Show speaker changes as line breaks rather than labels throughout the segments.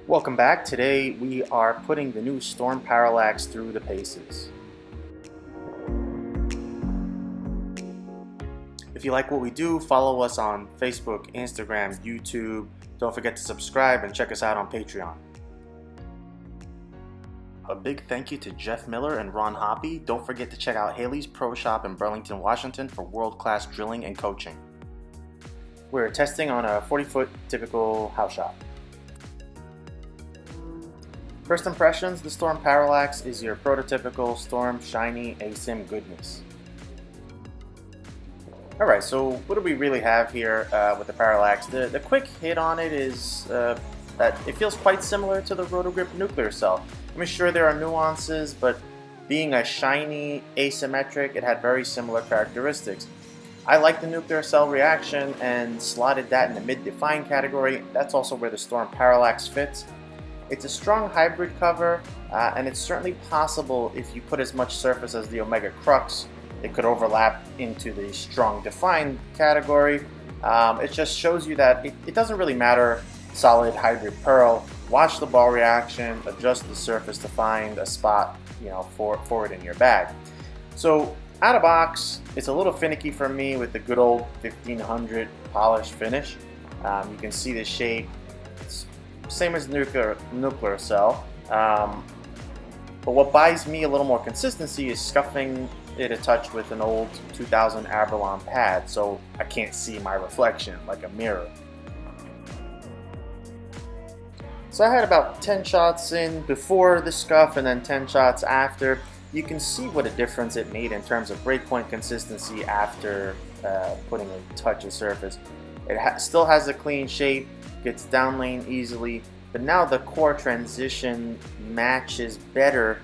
Welcome back. Today we are putting the new Storm Parallax through the paces. If you like what we do, follow us on Facebook, Instagram, YouTube. Don't forget to subscribe and check us out on Patreon. A big thank you to Jeff Miller and Ron Hoppy. Don't forget to check out Haley's Pro Shop in Burlington, Washington for world-class drilling and coaching. We're testing on a 40-foot typical house shot. First impressions, the Storm Parallax is your prototypical Storm shiny ASIM goodness. Alright, so what do we really have here with the Parallax? The quick hit on it is that it feels quite similar to the Roto Grip Nuclear Cell. I mean, sure, there are nuances, but being a shiny asymmetric, it had very similar characteristics. I like the Nuclear Cell reaction and slotted that in the mid-define category. That's also where the Storm Parallax fits. It's a strong hybrid cover, and it's certainly possible if you put as much surface as the Omega Crux, it could overlap into the strong defined category. It just shows you that it doesn't really matter solid hybrid pearl. Watch the ball reaction, adjust the surface to find a spot, for it in your bag. So out of box, it's a little finicky for me with the good old 1500 polished finish. You can see the shape. It's same as nuclear cell, but what buys me a little more consistency is scuffing it a touch with an old 2000 Abralon pad, so I can't see my reflection like a mirror. So I had about 10 shots in before the scuff and then 10 shots after. You can see what a difference it made in terms of breakpoint consistency after putting a touch of surface. It still has a clean shape, gets down lane easily, but now the core transition matches better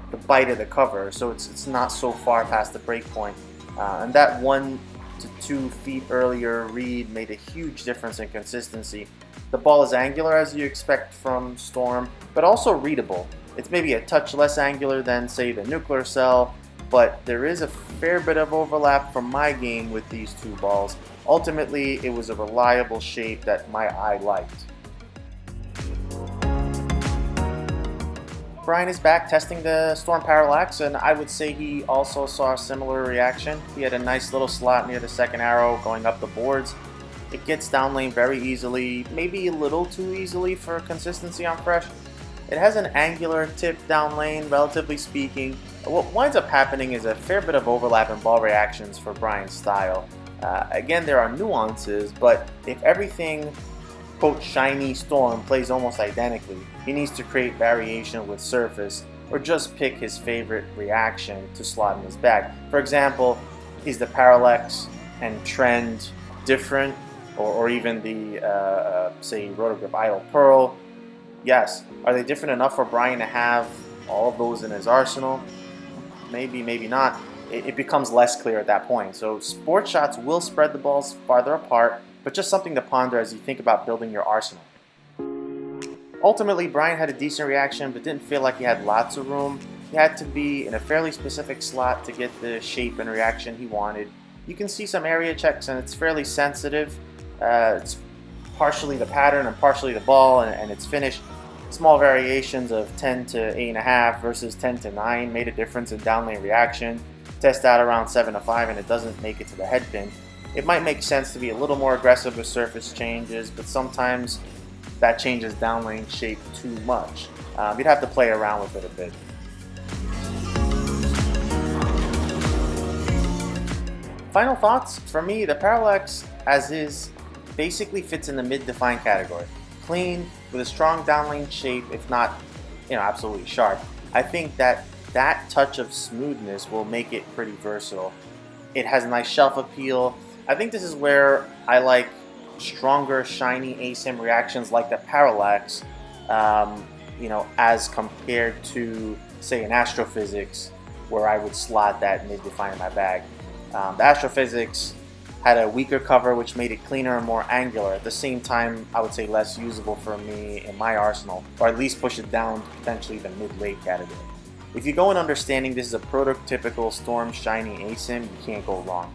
the bite of the cover, so it's not so far past the breakpoint. And that 1 to 2 feet earlier read made a huge difference in consistency. The ball is angular as you expect from Storm, but also readable. It's maybe a touch less angular than, say, the Nuclear Cell, but there is a fair bit of overlap from my game with these two balls. Ultimately, it was a reliable shape that my eye liked. Bryan is back testing the Storm Parallax, and I would say he also saw a similar reaction. He had a nice little slot near the second arrow going up the boards. It gets down lane very easily, maybe a little too easily for consistency on fresh. It has an angular tip down lane, relatively speaking. What winds up happening is a fair bit of overlap in ball reactions for Bryan's style. Again, there are nuances, but if everything, quote, shiny Storm plays almost identically, he needs to create variation with surface or just pick his favorite reaction to slot in his bag. For example, is the Parallax and Trend different? Or even the, say, Roto Grip Idle Pearl? Yes. Are they different enough for Bryan to have all of those in his arsenal? Maybe, maybe not. It becomes less clear at that point. So sport shots will spread the balls farther apart, but just something to ponder as you think about building your arsenal. Ultimately, Bryan had a decent reaction, but didn't feel like he had lots of room. He had to be in a fairly specific slot to get the shape and reaction he wanted. You can see some area checks, and it's fairly sensitive. It's partially the pattern and partially the ball and its finish. Small variations of 10 to 8.5 versus 10 to 9 made a difference in downlane reaction. Test out around 7 to 5 and it doesn't make it to the head pin. It might make sense to be a little more aggressive with surface changes, but sometimes that changes downlane shape too much. You'd have to play around with it a bit. Final thoughts? For me, the Parallax, as is, basically fits in the mid-define category. Clean, with a strong downlane shape, if not, absolutely sharp. I think that touch of smoothness will make it pretty versatile. It has nice shelf appeal. I think this is where I like stronger, shiny ASIM reactions like the Parallax, as compared to, say, an Astrophysics, where I would slot that mid-define in my bag. The Astrophysics had a weaker cover, which made it cleaner and more angular. At the same time, I would say less usable for me in my arsenal, or at least push it down to potentially the mid-late category. If you go in understanding this is a prototypical Storm shiny ASIM, you can't go wrong.